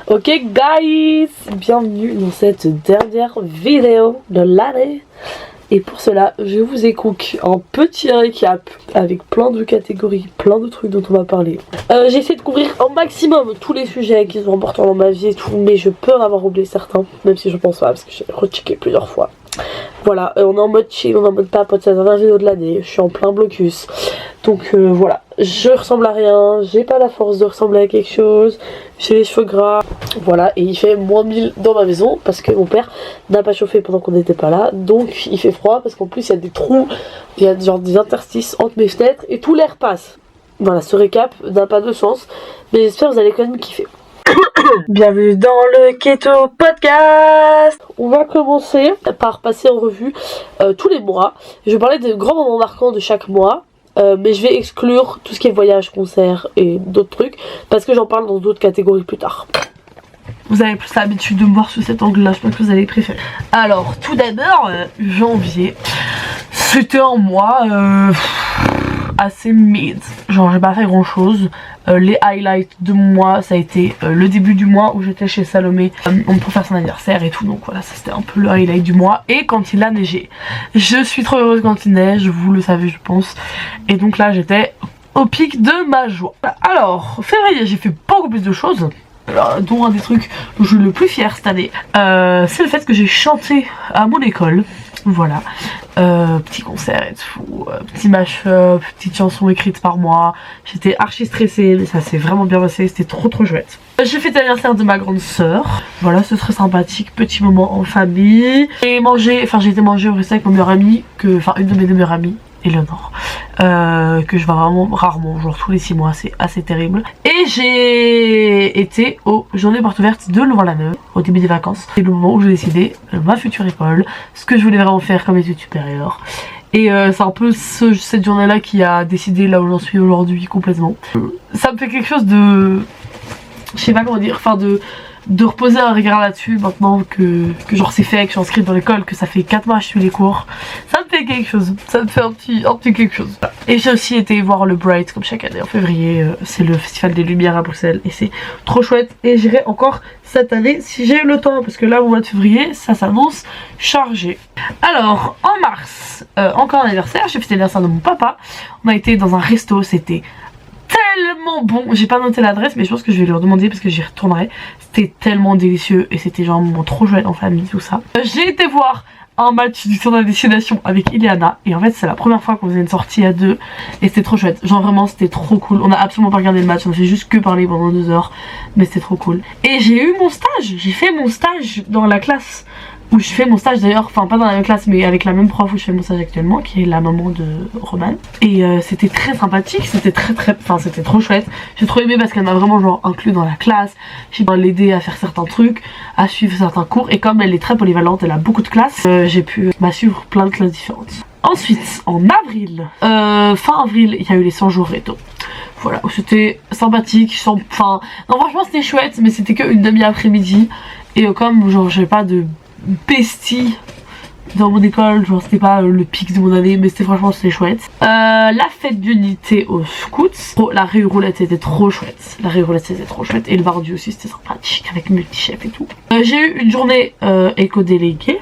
Ok guys, bienvenue dans cette dernière vidéo de l'année. Et pour cela, je vous ai cook un petit récap avec plein de catégories, plein de trucs dont on va parler. J'ai essayé de couvrir un maximum tous les sujets qui sont importants dans ma vie et tout, mais je peux en avoir oublié certains, même si je pense pas, parce que j'ai rechecké plusieurs fois. Voilà, on est en mode chill, on est en mode papote, c'est la dernière vidéo de l'année, je suis en plein blocus. Donc voilà, je ressemble à rien, j'ai pas la force de ressembler à quelque chose, j'ai les cheveux gras. Voilà, et il fait moins 1000 dans ma maison parce que mon père n'a pas chauffé pendant qu'on n'était pas là. Donc il fait froid parce qu'en plus il y a des trous, il y a genre des interstices entre mes fenêtres et tout l'air passe. Voilà, ce récap n'a pas de sens, mais j'espère que vous allez quand même kiffer. Bienvenue dans le Keto Podcast. On va commencer par passer en revue tous les mois. Je vais parler des grands moments marquants de chaque mois. Mais je vais exclure tout ce qui est voyage, concert et d'autres trucs parce que j'en parle dans d'autres catégories plus tard. Vous avez plus l'habitude de me voir sous cet angle-là, je pense que vous allez préférer. Alors, tout d'abord, janvier, c'était un mois assez mid. Genre, j'ai pas fait grand-chose. Les highlights de mon mois, ça a été le début du mois où j'étais chez Salomé pour faire son anniversaire et tout. Donc voilà, ça c'était un peu le highlight du mois. Et quand il a neigé. Je suis trop heureuse quand il neige, vous le savez je pense. Et donc là, j'étais au pic de ma joie. Alors, février, j'ai fait beaucoup plus de choses. Dont un des trucs dont je suis le plus fière cette année, c'est le fait que j'ai chanté à mon école. Voilà, petit concert et tout, petit mash-up, petite chanson écrite par moi. J'étais archi stressée, mais ça s'est vraiment bien passé, c'était trop chouette. J'ai fait l'anniversaire de ma grande sœur. Voilà, c'est très sympathique, petit moment en famille. J'ai été manger au resto avec mon meilleur ami, une de mes deux meilleures amies, Eleanor, que je vois vraiment rarement, genre tous les 6 mois, c'est assez terrible. Et j'ai été aux journées portes ouvertes de Louvain-la-Neuve au début des vacances. C'est le moment où j'ai décidé ma future école, ce que je voulais vraiment faire comme études supérieures. Et c'est un peu cette journée là qui a décidé là où j'en suis aujourd'hui complètement. Ça me fait quelque chose de... je sais pas comment dire, de reposer un regard là-dessus maintenant que genre c'est fait, que je suis inscrite dans l'école, que ça fait 4 mois que je suis les cours. Ça me fait quelque chose, ça me fait un petit quelque chose. Et j'ai aussi été voir le Bright comme chaque année en février, c'est le festival des lumières à Bruxelles et c'est trop chouette. Et j'irai encore cette année si j'ai le temps parce que là au mois de février ça s'annonce chargé. Alors en mars, encore un anniversaire, j'ai fêté l'anniversaire de mon papa. On a été dans un resto, c'était tellement bon, j'ai pas noté l'adresse mais je pense que je vais leur demander parce que j'y retournerai. C'était tellement délicieux et c'était genre un moment trop chouette en famille, tout ça. J'ai été voir un match du tournoi Destination avec Ileana et en fait c'est la première fois qu'on faisait une sortie à deux et c'était trop chouette, genre vraiment c'était trop cool. On a absolument pas regardé le match, on a fait juste que parler pendant 2 heures mais c'était trop cool. Et j'ai eu mon stage, j'ai fait mon stage dans la classe où je fais mon stage d'ailleurs, enfin pas dans la même classe mais avec la même prof où je fais mon stage actuellement, qui est la maman de Roman. Et c'était très sympathique, c'était c'était trop chouette. J'ai trop aimé parce qu'elle m'a vraiment genre inclus dans la classe, j'ai pu l'aider à faire certains trucs, à suivre certains cours. Et comme elle est très polyvalente, elle a beaucoup de classes, j'ai pu suivre plein de classes différentes. Ensuite, en avril, fin avril, il y a eu les 100 jours réto. Voilà, c'était sympathique, non franchement c'était chouette, mais c'était que une demi-après-midi. Et comme genre j'avais pas de bestie dans mon école, genre c'était pas le pic de mon année, mais franchement c'était chouette. La fête d'unité au scouts, la rue roulette était trop chouette, et le Vardu aussi c'était sympathique avec multi-chef et tout. J'ai eu une journée éco-déléguée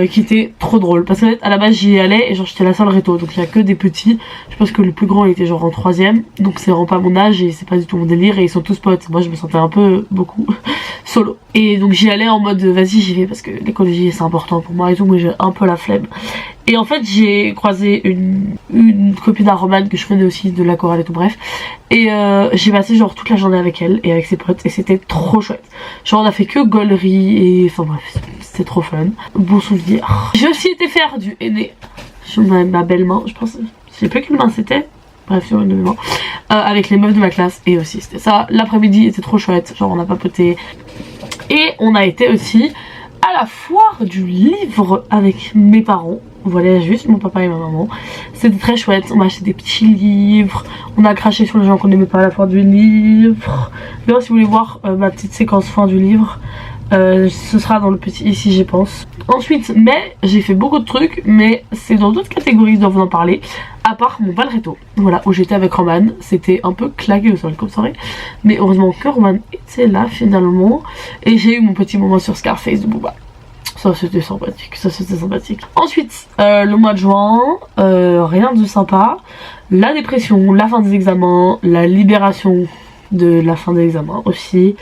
qui était trop drôle parce qu'à la base j'y allais et genre j'étais la seule réto, donc il y a que des petits. Je pense que le plus grand était genre en 3ème, donc c'est vraiment pas mon âge et c'est pas du tout mon délire et ils sont tous potes. Moi je me sentais un peu beaucoup solo et donc j'y allais en mode vas-y j'y vais parce que l'écologie c'est important pour moi et tout, mais j'ai un peu la flemme. Et en fait j'ai croisé une copine à Roman que je connais aussi de la chorale et tout, bref. Et j'ai passé genre toute la journée avec elle et avec ses potes et c'était trop chouette. Genre on a fait que gaulerie et enfin bref, c'était trop fun. Bon souvenir. J'ai aussi été faire du henné sur ma belle main, je pense, je sais plus quelle main c'était. Bref, sur une de mes mains, avec les meufs de ma classe. Et aussi c'était ça, l'après-midi était trop chouette, genre on a papoté. Et on a été aussi à la foire du livre avec mes parents. voilà, juste mon papa et ma maman. C'était très chouette, on m'a acheté des petits livres, on a craché sur les gens qu'on n'aimait pas à la fin du livre. D'ailleurs si vous voulez voir ma petite séquence fin du livre, ce sera dans le petit ici j'y pense. Ensuite, mais j'ai fait beaucoup de trucs, mais c'est dans d'autres catégories, je dois vous en parler. À part mon Valretto, voilà, où j'étais avec Roman, c'était un peu claqué au sol comme soirée, mais heureusement que Roman était là finalement. Et j'ai eu mon petit moment sur Scarface de Booba. Ça c'était sympathique, ça c'était sympathique. Ensuite, le mois de juin, rien de sympa. La dépression, la fin des examens, la libération de la fin des examens aussi.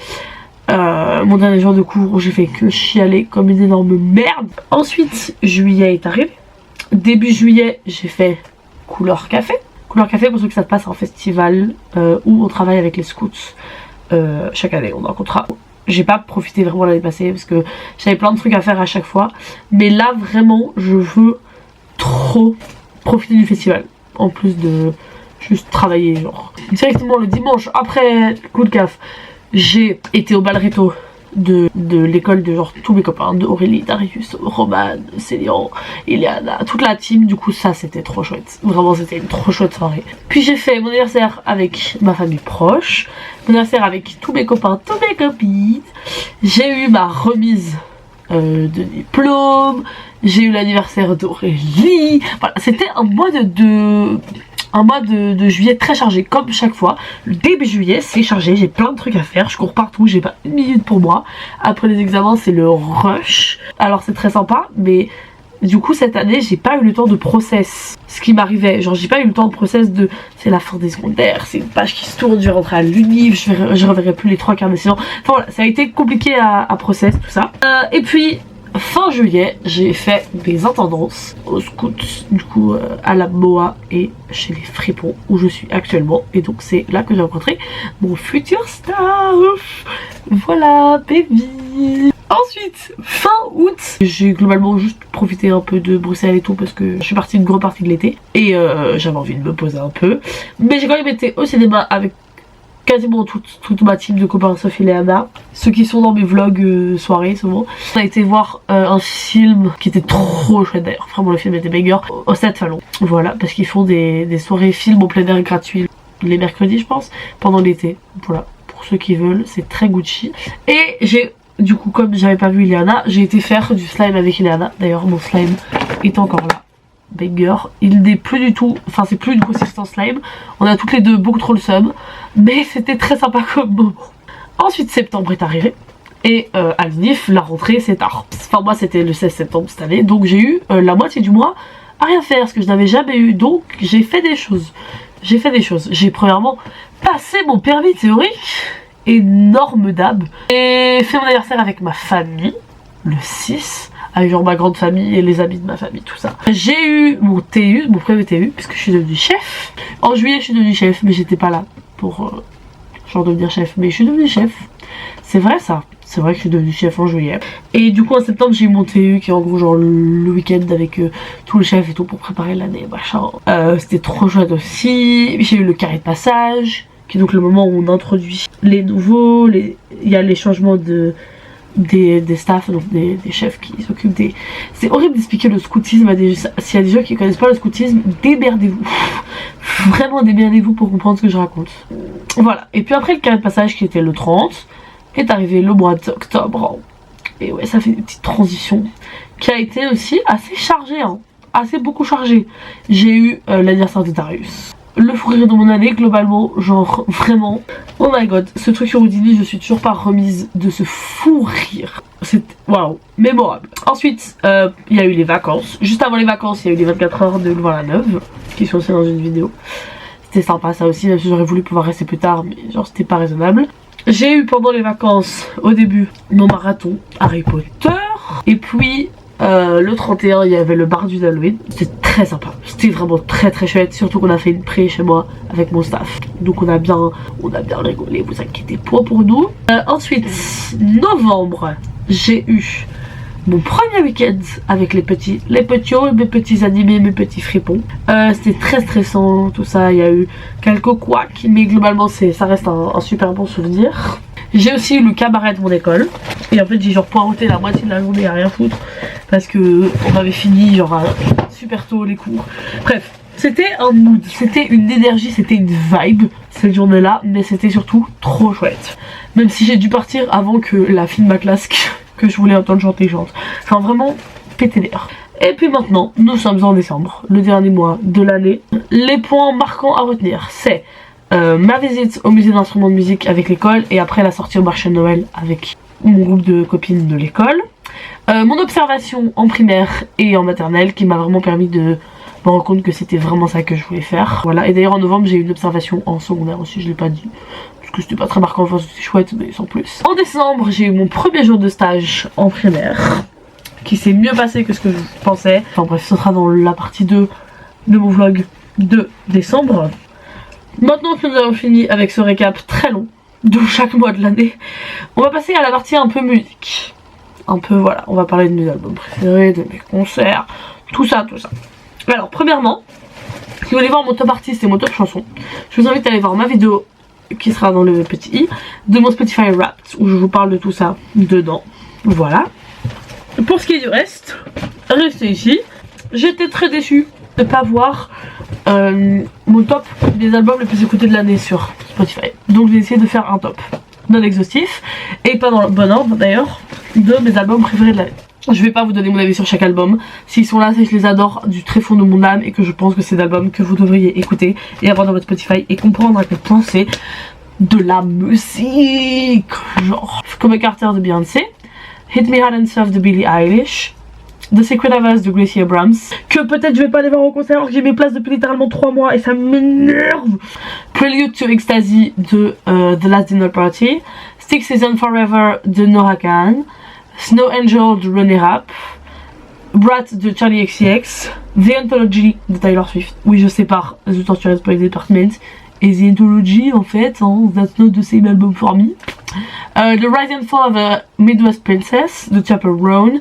Mon dernier jour de cours où j'ai fait que chialer comme une énorme merde. Ensuite, juillet est arrivé. Début juillet, j'ai fait Couleur Café. Couleur Café, pour ceux que ça passe, un festival où on travaille avec les scouts. Chaque année, on a un contrat. J'ai pas profité vraiment l'année passée parce que j'avais plein de trucs à faire à chaque fois. Mais là, vraiment, je veux trop profiter du festival. En plus de juste travailler, genre. Directement le dimanche, après coup de caf, j'ai été au Balretto de l'école de genre tous mes copains, de Aurélie, Darius, Roman, Célian, Ileana, toute la team. Du coup ça c'était trop chouette, vraiment c'était une trop chouette soirée. Puis j'ai fait mon anniversaire avec ma famille proche, mon anniversaire avec tous mes copains, toutes mes copines. J'ai eu ma remise de diplôme, j'ai eu l'anniversaire d'Aurélie. Voilà, c'était un mois de juillet très chargé comme chaque fois. Le début juillet c'est chargé, j'ai plein de trucs à faire, je cours partout, j'ai pas une minute pour moi. Après les examens c'est le rush, alors c'est très sympa, mais du coup cette année j'ai pas eu le temps de process ce qui m'arrivait, genre j'ai pas eu le temps de process de c'est la fin des secondaires, c'est une page qui se tourne, je vais rentrer à l'uni, je reverrai plus les 3 quarts des séances. Enfin voilà, ça a été compliqué à process tout ça. Et puis fin juillet, j'ai fait des intendances aux scouts, du coup à la MOA et chez les Fripons où je suis actuellement. Et donc c'est là que j'ai rencontré mon futur staff. Voilà, baby. Ensuite, fin août, j'ai globalement juste profité un peu de Bruxelles et tout parce que je suis partie une grande partie de l'été. Et j'avais envie de me poser un peu. Mais j'ai quand même été au cinéma avec quasiment toute ma team de copains, Sophie et Anna, ceux qui sont dans mes vlogs soirées souvent. On a été voir un film qui était trop chouette d'ailleurs, vraiment le film était banger, au Stade Fallon. Voilà, parce qu'ils font des soirées films en plein air gratuits les mercredis je pense, pendant l'été. Voilà, pour ceux qui veulent, c'est très Gucci. Et j'ai, du coup comme j'avais pas vu Ileana, j'ai été faire du slime avec Ileana. D'ailleurs mon slime est encore là. Banger, il n'est plus du tout, enfin c'est plus une consistance slime, on a toutes les deux beaucoup trop le seum, mais c'était très sympa comme moment. Ensuite septembre est arrivé, et à l'UNIF la rentrée c'est tard, enfin moi c'était le 16 septembre cette année, donc j'ai eu la moitié du mois à rien faire, ce que je n'avais jamais eu, donc j'ai fait des choses, j'ai premièrement passé mon permis théorique, énorme dab, et fait mon anniversaire avec ma famille, le 6, avec genre ma grande famille et les amis de ma famille, tout ça. J'ai eu mon TU, mon premier TU, puisque je suis devenue chef. En juillet je suis devenue chef, mais j'étais pas là pour genre devenir chef, mais je suis devenue chef. C'est vrai ça, c'est vrai que je suis devenue chef en juillet. Et du coup en septembre j'ai eu mon TU qui est en gros genre le week-end avec tout le chef et tout pour préparer l'année, machin. C'était trop chouette aussi. J'ai eu le carré de passage, qui est donc le moment où on introduit les nouveaux, il y a les changements des staffs, donc des chefs qui s'occupent des... C'est horrible d'expliquer le scoutisme à des... S'il y a des gens qui connaissent pas le scoutisme, démerdez-vous. Vraiment démerdez-vous pour comprendre ce que je raconte. Voilà, et puis après le carré de passage qui était le 30, est arrivé le mois d'octobre. Et ouais, ça fait des petites transitions. Qui a été aussi assez chargé, hein. Assez beaucoup chargé. J'ai eu l'anniversaire de Darius. Le fou rire de mon année, globalement, genre vraiment, oh my god, ce truc sur Houdini, je suis toujours pas remise de ce fou rire. C'est waouh, mémorable. Ensuite, il y a eu les vacances. Juste avant les vacances, il y a eu les 24 heures de Louvain-la-Neuve, qui sont aussi dans une vidéo. C'était sympa ça aussi, même si j'aurais voulu pouvoir rester plus tard, mais genre c'était pas raisonnable. J'ai eu pendant les vacances, au début, mon marathon Harry Potter, et puis... le 31 il y avait le bar du Halloween, c'était très sympa, c'était vraiment très chouette, surtout qu'on a fait une pré chez moi avec mon staff, donc on a bien rigolé, vous inquiétez pas pour nous. Ensuite novembre, j'ai eu mon premier week-end avec les petits mes petits animés, mes petits fripons. C'était très stressant tout ça, il y a eu quelques couacs, mais globalement ça reste un super bon souvenir. J'ai aussi eu le cabaret de mon école. Et en fait j'ai genre poireauté la moitié de la journée à rien foutre. Parce que on avait fini genre super tôt les cours. Bref, c'était un mood, c'était une énergie, c'était une vibe cette journée là. Mais c'était surtout trop chouette. Même si j'ai dû partir avant que la fille de ma classe que je voulais entendre chanter chante. Enfin vraiment pété l'air. Et puis maintenant, nous sommes en décembre, le dernier mois de l'année. Les points marquants à retenir, c'est ma visite au musée d'instruments de musique avec l'école et après la sortie au marché de Noël avec mon groupe de copines de l'école. Mon observation en primaire et en maternelle qui m'a vraiment permis de me rendre compte que c'était vraiment ça que je voulais faire. Voilà, et d'ailleurs en novembre j'ai eu une observation en secondaire aussi, je l'ai pas dit. Parce que c'était pas très marquant, enfin c'était chouette mais sans plus. En décembre j'ai eu mon premier jour de stage en primaire. Qui s'est mieux passé que ce que je pensais. Enfin bref, ce sera dans la partie 2 de mon vlog de décembre. Maintenant que nous avons fini avec ce récap très long de chaque mois de l'année, on va passer à la partie un peu musique. Un peu voilà, on va parler de mes albums préférés, de mes concerts, tout ça, tout ça. Alors premièrement, si vous voulez voir mon top artiste et mon top chanson, je vous invite à aller voir ma vidéo qui sera dans le petit i de mon Spotify Wrapped où je vous parle de tout ça dedans. Voilà. Pour ce qui est du reste, restez ici. J'étais très déçue de ne pas voir mon top des albums les plus écoutés de l'année sur Spotify. Donc j'ai essayé de faire un top non exhaustif et pas dans le bon ordre d'ailleurs de mes albums préférés de l'année. Je vais pas vous donner mon avis sur chaque album. S'ils sont là, c'est que je les adore du très fond de mon âme et que je pense que c'est d'albums que vous devriez écouter et avoir dans votre Spotify et comprendre à quel point c'est de la musique. Genre comme Carter de Beyoncé, Hit Me Hard and Soft de Billie Eilish, The Secret of Us de Gracie Abrams, que peut-être je vais pas aller voir au concert alors que j'ai mes places depuis littéralement 3 mois et ça m'énerve. Prelude to Ecstasy de The Last Dinner Party, Six Seasons Forever de Noah Kahan, Snow Angel de René Rapp, Brat de Charlie XCX, The Anthology de Taylor Swift. Oui, je sépare The Tortured Poets Department et The Anthology en fait, hein, that's not the same album for me. The Rise and Fall of a Midwest Princess de Chappell Roan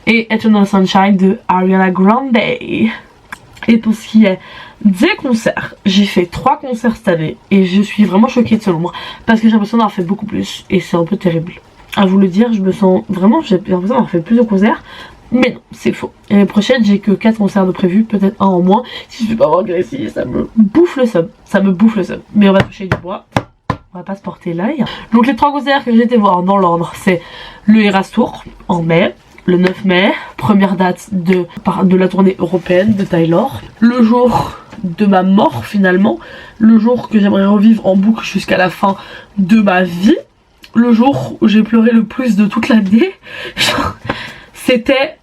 et Eternal Sunshine de Ariana Grande. Et pour ce qui est des concerts, j'ai fait 3 concerts cette année et je suis vraiment choquée de ce nombre parce que j'ai l'impression d'avoir fait beaucoup plus et c'est un peu terrible. À vous le dire, je me sens vraiment, j'ai l'impression d'avoir fait plus de concerts. Mais non, c'est faux. Et l'année prochaine, j'ai que 4 concerts de prévus, peut-être un en moins. Si je vais pas voir Gracie, ça me bouffe le seum. Ça me bouffe le seum. Mais on va toucher du bois. On va pas se porter l'œil. Donc les 3 concerts que j'ai été voir dans l'ordre, c'est le Eras Tour en mai, le 9 mai, première date de la tournée européenne de Taylor. Le jour de ma mort finalement, le jour que j'aimerais revivre en boucle jusqu'à la fin de ma vie, le jour où j'ai pleuré le plus de toute l'année. C'était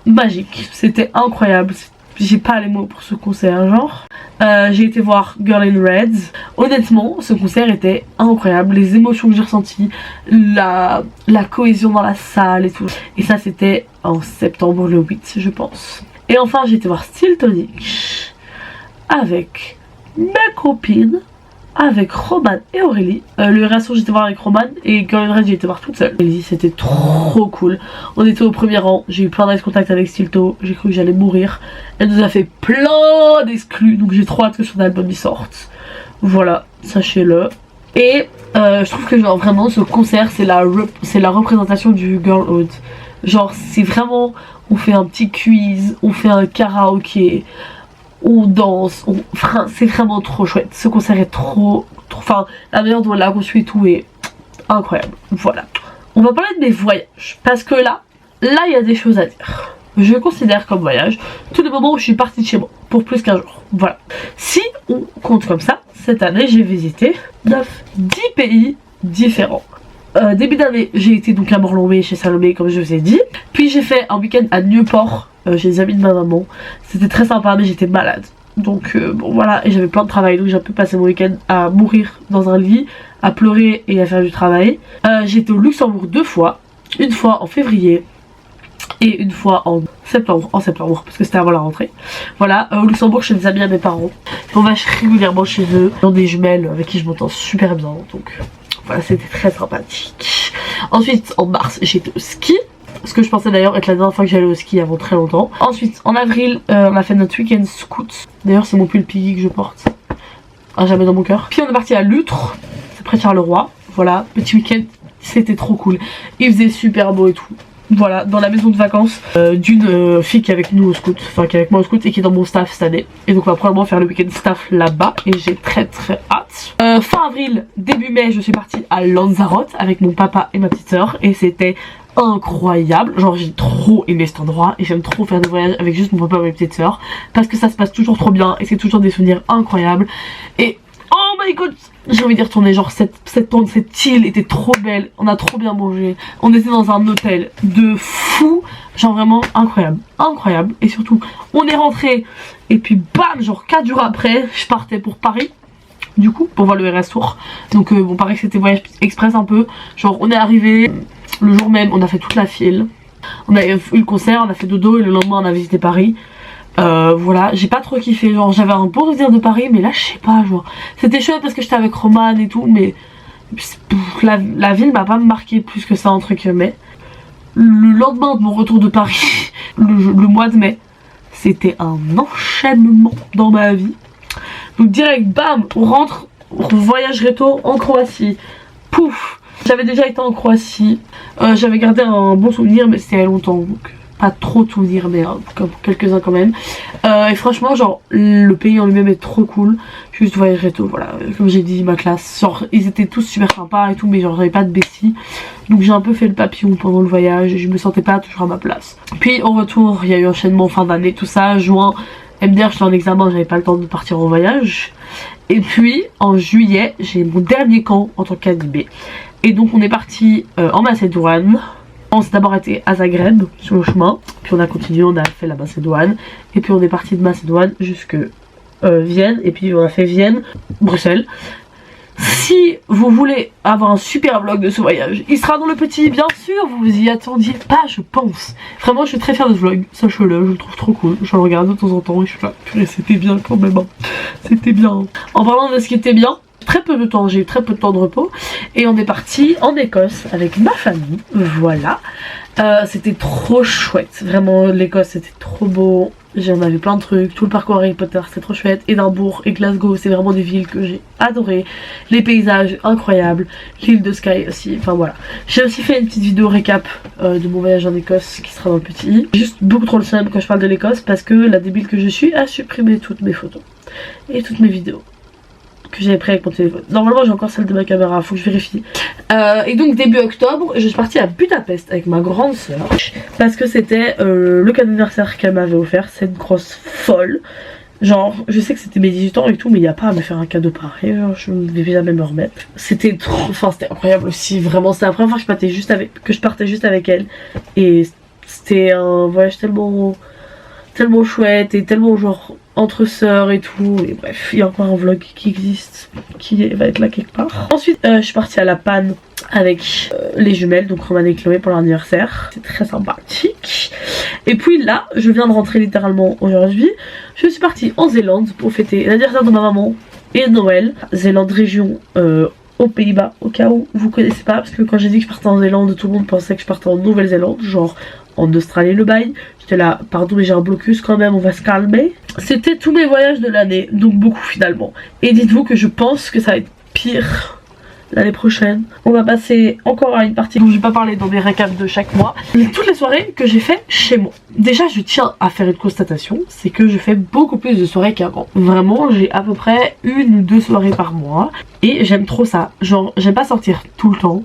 magique, c'était incroyable. J'ai pas les mots pour ce concert, genre. J'ai été voir Girl in Red. Honnêtement, ce concert était incroyable. Les émotions que j'ai ressenties, la cohésion dans la salle et tout. Et ça, c'était en septembre le 8, je pense. Et enfin, j'ai été voir Steel Tonic avec mes copines, avec Roman et Aurélie. Le Erasmus j'étais voir avec Roman et Girl in Red j'ai été voir toute seule. Aurélie, c'était trop cool. On était au premier rang, j'ai eu plein d'eyes contact avec Stilto, j'ai cru que j'allais mourir. Elle nous a fait plein d'exclus, donc j'ai trop hâte que son album y sorte. Voilà, sachez-le. Et je trouve que genre vraiment ce concert c'est la représentation du girlhood. Genre c'est vraiment, on fait un petit quiz, on fait un karaoké, on danse, enfin c'est vraiment trop chouette. Ce concert est trop enfin la manière dont on l'a conçu et tout est incroyable. Voilà. On va parler de mes voyages parce que là il y a des choses à dire. Je considère comme voyage tous les moments où je suis partie de chez moi pour plus qu'un jour. Voilà. Si on compte comme ça, cette année j'ai visité 10 pays différents. Début d'année j'ai été donc à Morlomé chez Salomé comme je vous ai dit. Puis j'ai fait un week-end à Nieuport chez les amis de ma maman. C'était très sympa mais j'étais malade. Donc bon voilà, et j'avais plein de travail donc j'ai un peu passé mon week-end à mourir dans un lit, à pleurer et à faire du travail. J'ai été au Luxembourg 2 fois, une fois en février et une fois en septembre parce que c'était avant la rentrée. Voilà, au Luxembourg chez des amis à mes parents. On va régulièrement chez eux, dans des jumelles avec qui je m'entends super bien donc voilà, c'était très sympathique. Ensuite en mars j'ai été au ski. Ce que je pensais d'ailleurs être la dernière fois que j'allais au ski avant très longtemps. Ensuite en avril on a fait notre week-end scout. D'ailleurs c'est mon pull Piggy que je porte à jamais dans mon cœur. Puis on est parti à Lutre, c'est près de Charleroi. voilà, petit week-end, c'était trop cool. Il faisait super beau et tout. Voilà, dans la maison de vacances d'une fille qui est avec nous au scout, enfin qui est avec moi au scout et qui est dans mon staff cette année. Et donc on va probablement faire le week-end staff là-bas et j'ai très hâte. Fin avril, début mai, je suis partie à Lanzarote avec mon papa et ma petite soeur et c'était incroyable. Genre j'ai trop aimé cet endroit et j'aime trop faire des voyages avec juste mon papa et ma petite soeur parce que ça se passe toujours trop bien et c'est toujours des souvenirs incroyables. Et oh my god, j'ai envie d'y retourner. Genre cette île était trop belle, on a trop bien mangé, on était dans un hôtel de fou, genre vraiment incroyable, incroyable. Et surtout on est rentré et puis bam, genre 4 jours après je partais pour Paris du coup pour voir le RS Tour. Donc bon, pareil, c'était voyage express un peu, genre on est arrivé le jour même, on a fait toute la file, on a eu le concert, on a fait dodo et le lendemain on a visité Paris. Voilà, j'ai pas trop kiffé, genre j'avais un bon souvenir de Paris mais là je sais pas, genre c'était chouette parce que j'étais avec Roman et tout, mais la ville m'a pas marqué plus que ça entre guillemets. Le lendemain de mon retour de Paris, le mois de mai, c'était un enchaînement dans ma vie. Donc direct bam, on rentre, voyage réto en Croatie, pouf. J'avais déjà été en Croatie, j'avais gardé un bon souvenir mais c'était il y a longtemps donc pas trop de souvenirs mais quelques-uns quand même. Et franchement genre le pays en lui-même est trop cool, juste voyage réto, voilà, comme j'ai dit ma classe, genre ils étaient tous super sympas et tout mais genre j'avais pas de besties. Donc j'ai un peu fait le papillon pendant le voyage et je me sentais pas toujours à ma place. Puis au retour il y a eu enchaînement fin d'année tout ça, juin, MDR j'étais en examen, j'avais pas le temps de partir en voyage. Et puis en juillet j'ai mon dernier camp en tant qu'ADB. Et donc on est parti en Macédoine. On s'est d'abord été à Zagreb sur le chemin, puis on a continué, on a fait la Macédoine, et puis on est parti de Macédoine jusque Vienne, et puis on a fait Vienne, Bruxelles. Si vous voulez avoir un super vlog de ce voyage, il sera dans le petit, bien sûr, vous vous y attendiez pas je pense. Vraiment je suis très fière de ce vlog, sachez-le, je le trouve trop cool, je le regarde de temps en temps et je suis là, purée c'était bien quand même, hein. C'était bien. En parlant de ce qui était bien, très peu de temps, j'ai eu très peu de temps de repos et on est parti en Écosse avec ma famille, voilà. C'était trop chouette, vraiment l'Écosse c'était trop beau, j'en avais plein de trucs, tout le parcours Harry Potter c'était trop chouette, Édimbourg et Glasgow c'est vraiment des villes que j'ai adoré, les paysages incroyables, l'île de Skye aussi, enfin voilà. J'ai aussi fait une petite vidéo récap de mon voyage en Écosse qui sera dans le petit. Juste beaucoup trop le seum quand je parle de l'Écosse parce que la débile que je suis a supprimé toutes mes photos et toutes mes vidéos que j'avais pris avec mon téléphone. Normalement j'ai encore celle de ma caméra, faut que je vérifie. Et donc début octobre, je suis partie à Budapest avec ma grande soeur parce que c'était le cadeau d'anniversaire qu'elle m'avait offert, cette grosse folle. Genre je sais que c'était mes 18 ans et tout mais il n'y a pas à me faire un cadeau pareil, genre, je ne vais jamais me remettre. C'était trop, enfin c'était incroyable aussi, vraiment c'était la première fois que je partais juste avec elle et c'était un voyage tellement chouette et tellement genre entre sœurs et tout, et bref il y a encore un vlog qui existe qui va être là quelque part. Ensuite je suis partie à La Panne avec les jumelles, donc Roman et Chloé pour leur anniversaire, c'est très sympathique. Et puis là je viens de rentrer littéralement aujourd'hui, je suis partie en Zélande pour fêter l'anniversaire de ma maman et Noël. Zélande région aux Pays-Bas, au cas où vous connaissez pas, parce que quand j'ai dit que je partais en Zélande tout le monde pensait que je partais en Nouvelle-Zélande, genre en Australie le bail. J'étais là, pardon mais j'ai un blocus quand même, on va se calmer. C'était tous mes voyages de l'année, donc beaucoup finalement. Et dites-vous que je pense que ça va être pire l'année prochaine. On va passer encore à une partie dont je vais pas parler dans mes récaps de chaque mois. Toutes les soirées que j'ai fait chez moi. Déjà je tiens à faire une constatation, c'est que je fais beaucoup plus de soirées qu'avant. Vraiment j'ai à peu près 1 ou 2 soirées par mois. Et j'aime trop ça, genre j'aime pas sortir tout le temps,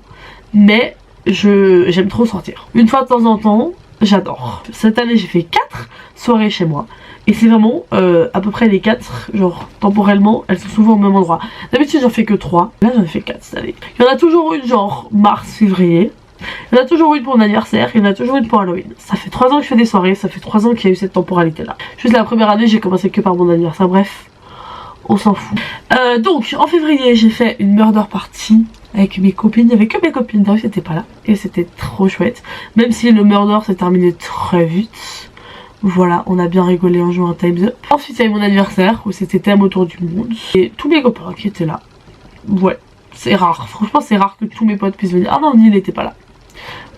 mais j'aime trop sortir. Une fois de temps en temps, j'adore. Cette année j'ai fait 4 soirées chez moi. Et c'est vraiment à peu près les 4, genre temporellement, elles sont souvent au même endroit. D'habitude j'en fais que 3, là j'en ai fait 4 cette année. Il y en a toujours une genre mars, février. Il y en a toujours une pour mon anniversaire, il y en a toujours une pour Halloween. Ça fait 3 ans que je fais des soirées, ça fait 3 ans qu'il y a eu cette temporalité là. Juste la première année j'ai commencé que par mon anniversaire, bref, on s'en fout. Donc en février j'ai fait une murder party avec mes copines, il n'y avait que mes copines, David n'était pas là. Et c'était trop chouette, même si le murder s'est terminé très vite. Voilà, on a bien rigolé en jouant à Time's Up. Ensuite il y a eu mon anniversaire où c'était thème autour du monde. Et tous mes copains qui étaient là. Ouais, c'est rare, franchement c'est rare que tous mes potes puissent venir. Ah non, Neil n'était pas là.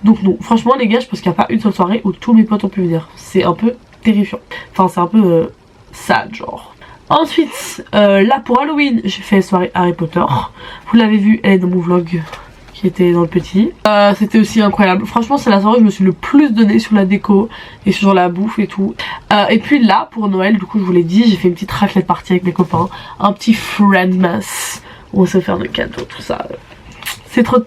Donc non, franchement les gars, je pense qu'il n'y a pas une seule soirée où tous mes potes ont pu venir. C'est un peu terrifiant. Enfin c'est un peu sad genre. Ensuite, là pour Halloween, j'ai fait soirée Harry Potter. Vous l'avez vu, elle est dans mon vlog qui était dans le petit. C'était aussi incroyable. Franchement, c'est la soirée où je me suis le plus donné sur la déco et sur la bouffe et tout. Et puis là, pour Noël, du coup, je vous l'ai dit, j'ai fait une petite raclette party avec mes copains. Un petit friendmas. On se faire des cadeaux, tout ça. C'est trop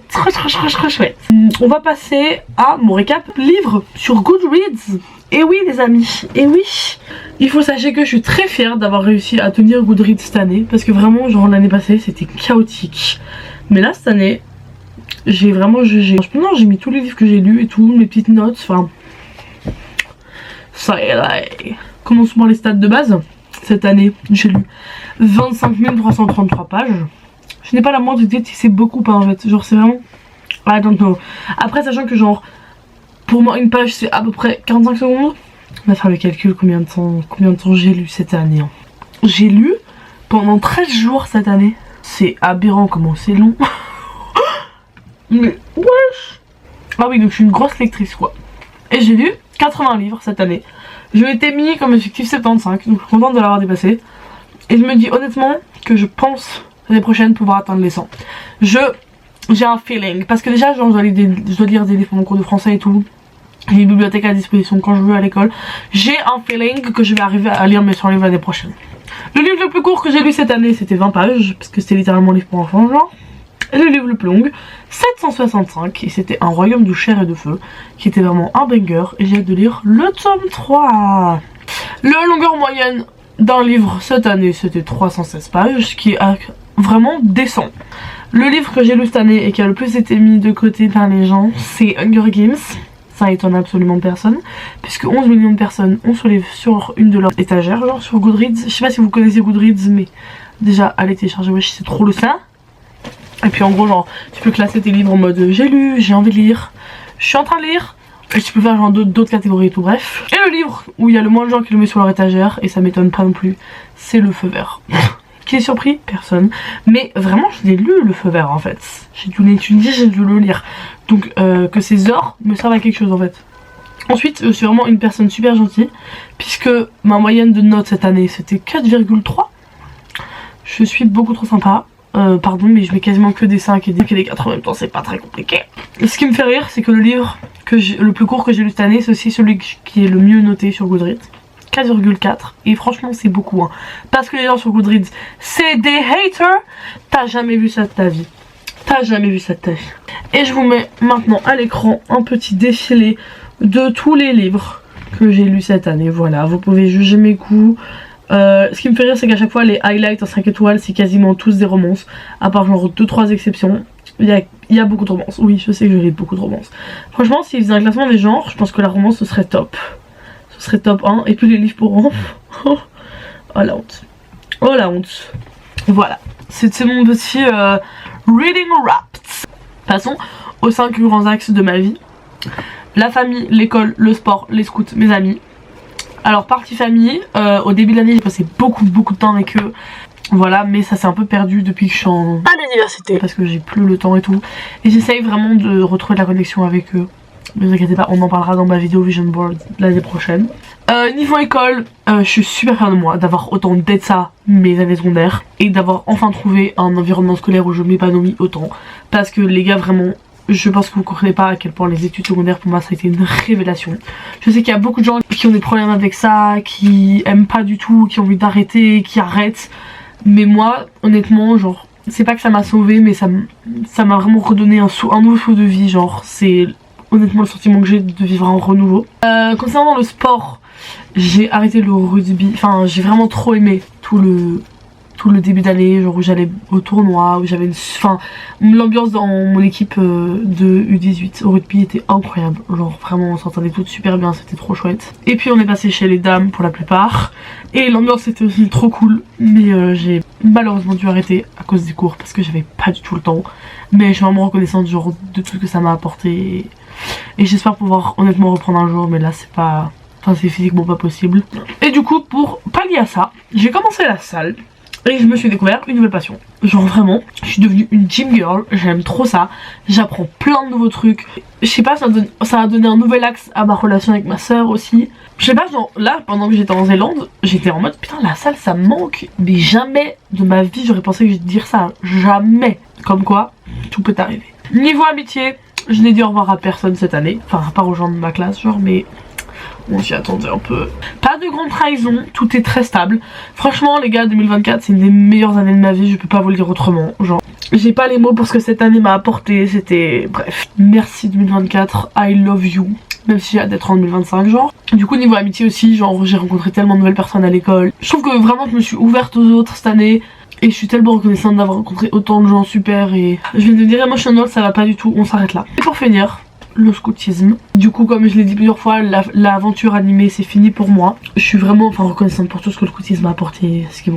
chouette. On va passer à mon récap livre sur Goodreads. Et oui les amis, et oui. Il faut sachez que je suis très fière d'avoir réussi à tenir Goodreads cette année. Parce que vraiment genre l'année passée c'était chaotique. Mais là cette année, j'ai vraiment j'ai mis tous les livres que j'ai lus et tout, mes petites notes, enfin. Ça y est là. Commençons par les stats de base. Cette année j'ai lu 25 333 pages. Je n'ai pas la moindre idée si c'est beaucoup ou pas en fait. Genre c'est vraiment... I don't know. Après sachant que genre... Pour moi une page c'est à peu près 45 secondes. On va faire le calcul combien de temps j'ai lu cette année. Hein. J'ai lu pendant 13 jours cette année. C'est aberrant comment c'est long. Mais wesh. Ah oui donc je suis une grosse lectrice quoi. Et j'ai lu 80 livres cette année. Je m'étais mis comme objectif 75. Donc je suis contente de l'avoir dépassé. Et je me dis honnêtement que je pense... l'année prochaine pouvoir atteindre les 100. J'ai un feeling parce que déjà genre, je dois lire des livres pour mon cours de français et tout. J'ai une bibliothèque à disposition quand je veux à l'école. J'ai un feeling que je vais arriver à lire mes 100 livres l'année prochaine. Le livre le plus court que j'ai lu cette année c'était 20 pages parce que c'était littéralement un livre pour enfants genre. Et le livre le plus long 765 et c'était Un royaume de chair et de feu qui était vraiment un banger et j'ai hâte de lire le tome 3. La longueur moyenne d'un livre cette année c'était 316 pages ce qui est vraiment décent. Le livre que j'ai lu cette année et qui a le plus été mis de côté par les gens c'est Hunger Games. Ça étonne absolument personne puisque 11 millions de personnes ont ce livre sur une de leurs étagères genre sur Goodreads. Je sais pas si vous connaissez Goodreads mais déjà allez télécharger, wesh c'est trop le sein. Et puis en gros genre tu peux classer tes livres en mode j'ai lu, j'ai envie de lire, je suis en train de lire. Et tu peux faire genre d'autres catégories et tout bref. Et le livre où il y a le moins de gens qui le met sur leur étagère et ça m'étonne pas non plus c'est Le Feu Vert. Qui est surpris? Personne. Mais vraiment je l'ai lu Le Feu Vert en fait. J'ai dû l'étudier, j'ai dû le lire. Donc que ces heures me servent à quelque chose en fait. Ensuite je suis vraiment une personne super gentille. Puisque ma moyenne de notes cette année c'était 4,3. Je suis beaucoup trop sympa. Pardon mais je mets quasiment que des 5 et des 4 en même temps c'est pas très compliqué. Et ce qui me fait rire c'est que le livre le plus court que j'ai lu cette année c'est aussi celui qui est le mieux noté sur Goodreads. 4,4 et franchement c'est beaucoup hein. Parce que les gens sur Goodreads c'est des haters. T'as jamais vu ça de ta vie. T'as jamais vu ça de ta vie. Et je vous mets maintenant à l'écran un petit défilé de tous les livres que j'ai lus cette année. Voilà, vous pouvez juger mes goûts. Ce qui me fait rire c'est qu'à chaque fois les highlights en 5 étoiles c'est quasiment tous des romances. À part genre 2-3 exceptions. Il y a beaucoup de romances. Oui je sais que je lis beaucoup de romances. Franchement s'ils faisaient un classement des genres je pense que la romance ce serait top. Ce serait top 1 et puis les livres pour enfants. Oh la honte. Oh la honte. Voilà. C'est mon petit reading wrapped. Passons aux 5 grands axes de ma vie. La famille, l'école, le sport, les scouts, mes amis. Alors partie famille, au début de l'année j'ai passé beaucoup de temps avec eux. Voilà mais ça s'est un peu perdu depuis que je suis à l'université. Parce que j'ai plus le temps et tout. Et j'essaye vraiment de retrouver de la connexion avec eux. Ne vous inquiétez pas, on en parlera dans ma vidéo Vision Board l'année prochaine. Niveau école, je suis super fière de moi d'avoir autant d'être ça mes années secondaires. Et d'avoir enfin trouvé un environnement scolaire où je m'épanouis autant. Parce que les gars vraiment, je pense que vous comprenez pas à quel point les études secondaires pour moi ça a été une révélation. Je sais qu'il y a beaucoup de gens qui ont des problèmes avec ça, qui aiment pas du tout, qui ont envie d'arrêter, qui arrêtent. Mais moi honnêtement genre, c'est pas que ça m'a sauvé mais ça m'a vraiment redonné un nouveau souffle de vie. Genre c'est... honnêtement le sentiment que j'ai de vivre un renouveau. Concernant le sport, j'ai arrêté le rugby, enfin j'ai vraiment trop aimé tout le début d'année, genre où j'allais au tournoi, où j'avais l'ambiance dans mon équipe de U18 au rugby était incroyable, genre vraiment on s'entendait toutes super bien, c'était trop chouette. Et puis on est passé chez les dames pour la plupart, et l'ambiance était aussi trop cool, mais j'ai malheureusement dû arrêter à cause des cours parce que j'avais pas du tout le temps, mais je suis vraiment reconnaissante genre de tout ce que ça m'a apporté. Et j'espère pouvoir honnêtement reprendre un jour mais là c'est pas... Enfin c'est physiquement pas possible. Et du coup pour pallier à ça, j'ai commencé la salle. Et je me suis découvert une nouvelle passion. Genre vraiment, je suis devenue une gym girl, j'aime trop ça. J'apprends plein de nouveaux trucs. Je sais pas, ça a donné un nouvel axe à ma relation avec ma soeur aussi. Je sais pas, genre là, pendant que j'étais en Zélande, j'étais en mode putain la salle ça me manque. Mais jamais de ma vie j'aurais pensé que j'allais dire ça. Jamais. Comme quoi, tout peut arriver. Niveau amitié, je n'ai dit au revoir à personne cette année. Enfin, à part aux gens de ma classe, genre, mais... on s'y attendait un peu. Pas de grande trahison, tout est très stable. Franchement les gars, 2024 c'est une des meilleures années de ma vie, je peux pas vous le dire autrement. Genre, j'ai pas les mots pour ce que cette année m'a apporté, c'était... bref. Merci 2024, I love you. Même si j'ai hâte d'être en 2025 genre. Du coup niveau amitié aussi, genre j'ai rencontré tellement de nouvelles personnes à l'école. Je trouve que vraiment je me suis ouverte aux autres cette année. Et je suis tellement reconnaissante d'avoir rencontré autant de gens super et... je viens de dire emotional, ça va pas du tout, on s'arrête là. Et pour finir... le scoutisme. Du coup comme je l'ai dit plusieurs fois, l'aventure animée c'est fini pour moi. Je suis vraiment reconnaissante pour tout ce que le scoutisme m'a apporté, ce qui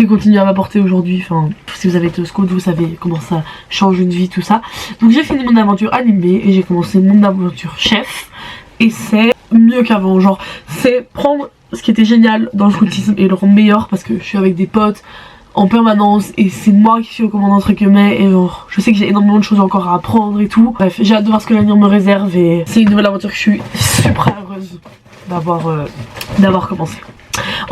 continue à m'apporter aujourd'hui. Enfin, si vous avez été au scout vous savez comment ça change une vie, tout ça. Donc j'ai fini mon aventure animée et j'ai commencé mon aventure chef. Et c'est mieux qu'avant, genre c'est prendre ce qui était génial dans le scoutisme et le rendre meilleur parce que je suis avec des potes en permanence et c'est moi qui suis aux commandes entre guillemets et genre je sais que j'ai énormément de choses encore à apprendre et tout. Bref, j'ai hâte de voir ce que l'avenir me réserve et c'est une nouvelle aventure que je suis super heureuse d'avoir commencé.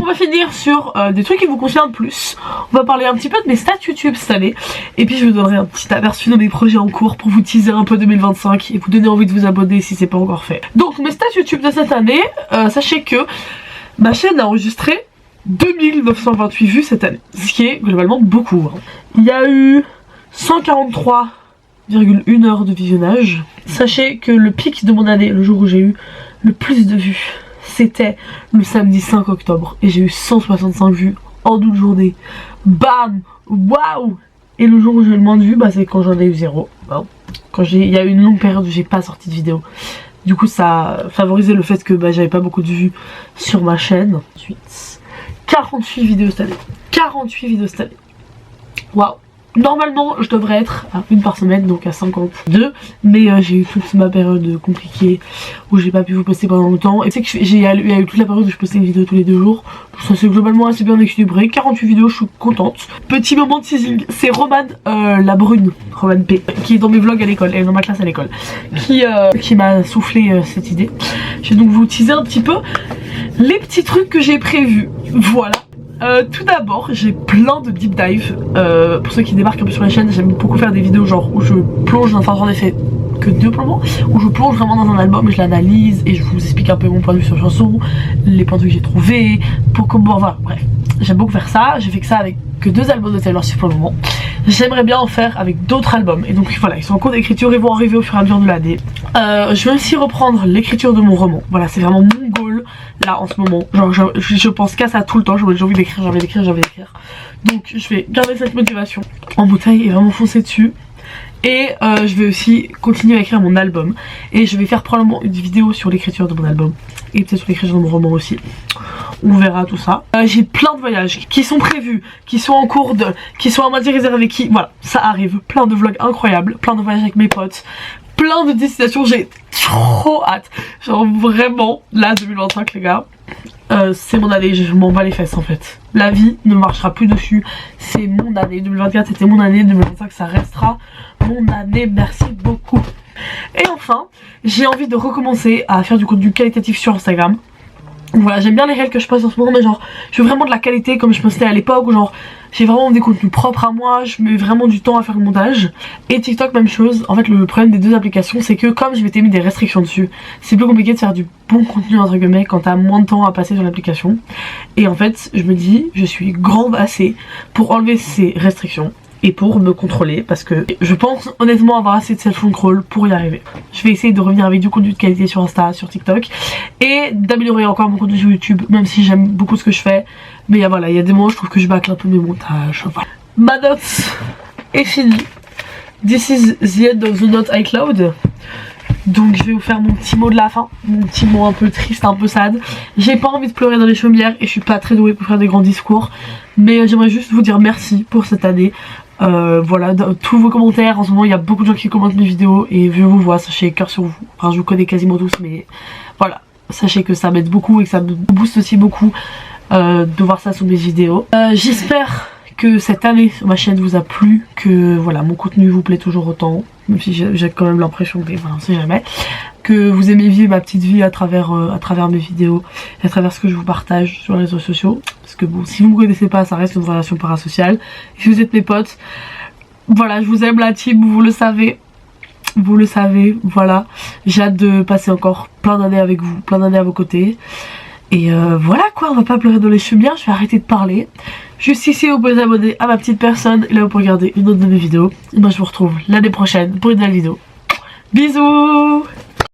On va finir sur des trucs qui vous concernent plus. On va parler un petit peu de mes stats YouTube cette année et puis je vous donnerai un petit aperçu de mes projets en cours pour vous teaser un peu 2025 et vous donner envie de vous abonner si c'est pas encore fait. Donc mes stats YouTube de cette année, sachez que ma chaîne a enregistré 2928 vues cette année, ce qui est globalement beaucoup. Il y a eu 143,1 heures de visionnage. Sachez que le pic de mon année, le jour où j'ai eu le plus de vues, c'était le samedi 5 octobre et j'ai eu 165 vues en une journée. Bam! Waouh! Et le jour où j'ai eu le moins de vues, bah c'est quand j'en ai eu 0. Hein. Il y a eu une longue période où j'ai pas sorti de vidéo. Du coup ça a favorisé le fait que j'avais pas beaucoup de vues sur ma chaîne. Ensuite, 48 vidéos cette année. 48 vidéos cette année. Waouh. Normalement je devrais être à une par semaine, donc à 52. Mais j'ai eu toute ma période compliquée où j'ai pas pu vous poster pendant longtemps. Et c'est que il y a eu toute la période où je postais une vidéo tous les 2 jours. Donc ça c'est globalement assez bien équilibré. 48 vidéos, je suis contente. Petit moment de teasing, c'est Romane la brune, Romane P, qui est dans mes vlogs à l'école, elle est dans ma classe à l'école, qui m'a soufflé cette idée. Je vais donc vous teaser un petit peu les petits trucs que j'ai prévus. Voilà. Tout d'abord j'ai plein de deep dive. Pour ceux qui débarquent un peu sur la chaîne, j'aime beaucoup faire des vidéos genre où je plonge dans, enfin j'en ai fait que 2 pour le moment, où je plonge vraiment dans un album et je l'analyse et je vous explique un peu mon point de vue sur la chanson, les points de vue que j'ai trouvés, pour comment, voilà, bref. J'aime beaucoup faire ça, j'ai fait que ça avec que 2 albums de Taylor Swift pour le moment. J'aimerais bien en faire avec d'autres albums et donc voilà, ils sont en cours d'écriture et vont arriver au fur et à mesure de l'année. Je vais aussi reprendre l'écriture de mon roman, voilà c'est vraiment mon goal là en ce moment. Genre je pense qu'à ça tout le temps, j'ai envie d'écrire, j'ai envie d'écrire, j'ai envie d'écrire. Donc je vais garder cette motivation en bouteille et vraiment foncer dessus. Et je vais aussi continuer à écrire mon album. Et je vais faire probablement une vidéo sur l'écriture de mon album. Et peut-être sur l'écriture de mon roman aussi. On verra tout ça. J'ai plein de voyages qui sont prévus, qui sont en cours qui sont à moitié réservés, voilà, ça arrive. Plein de vlogs incroyables, plein de voyages avec mes potes, plein de destinations, j'ai trop hâte. Genre vraiment, là 2025 les gars, c'est mon année, je m'en bats les fesses en fait. La vie ne marchera plus dessus, c'est mon année. 2024 c'était mon année, 2025 ça restera mon année, merci beaucoup. Et enfin, j'ai envie de recommencer à faire du contenu qualitatif sur Instagram. Voilà, j'aime bien les réels que je poste en ce moment, mais genre je veux vraiment de la qualité comme je postais à l'époque, où genre j'ai vraiment des contenus propres à moi, je mets vraiment du temps à faire le montage. Et TikTok même chose. En fait le problème des 2 applications c'est que comme je m'étais mis des restrictions dessus, c'est plus compliqué de faire du bon contenu entre guillemets quand t'as moins de temps à passer sur l'application. Et en fait je me dis je suis grande assez pour enlever ces restrictions et pour me contrôler, parce que je pense honnêtement avoir assez de self-control pour y arriver. Je vais essayer de revenir avec du contenu de qualité sur Insta, sur TikTok, et d'améliorer encore mon contenu sur YouTube, même si j'aime beaucoup ce que je fais. Mais voilà, il y a des moments où je trouve que je bâcle un peu mes montages. Voilà. Ma note est finie. This is the end of the note iCloud. Donc je vais vous faire mon petit mot de la fin, mon petit mot un peu triste, un peu sad. J'ai pas envie de pleurer dans les chaumières et je suis pas très douée pour faire des grands discours. Mais j'aimerais juste vous dire merci pour cette année. Voilà, tous vos commentaires, en ce moment il y a beaucoup de gens qui commentent mes vidéos et je vous vois, sachez, cœur sur vous. Enfin je vous connais quasiment tous, mais voilà, sachez que ça m'aide beaucoup et que ça me booste aussi beaucoup de voir ça sur mes vidéos. J'espère que cette année sur ma chaîne vous a plu, que voilà mon contenu vous plaît toujours autant, même si j'ai quand même l'impression que voilà, on sait jamais, que vous aimez vivre ma petite vie à travers mes vidéos et à travers ce que je vous partage sur les réseaux sociaux. Parce que bon, si vous me connaissez pas, ça reste une relation parasociale. Et si vous êtes mes potes, voilà, je vous aime la team, vous le savez. Vous le savez, voilà. J'ai hâte de passer encore plein d'années avec vous, plein d'années à vos côtés. Et voilà quoi, on va pas pleurer dans les chaumières, je vais arrêter de parler. Juste ici, vous pouvez vous abonner à ma petite personne. Et là, vous pouvez regarder une autre de mes vidéos. Et moi, je vous retrouve l'année prochaine pour une nouvelle vidéo. Bisous!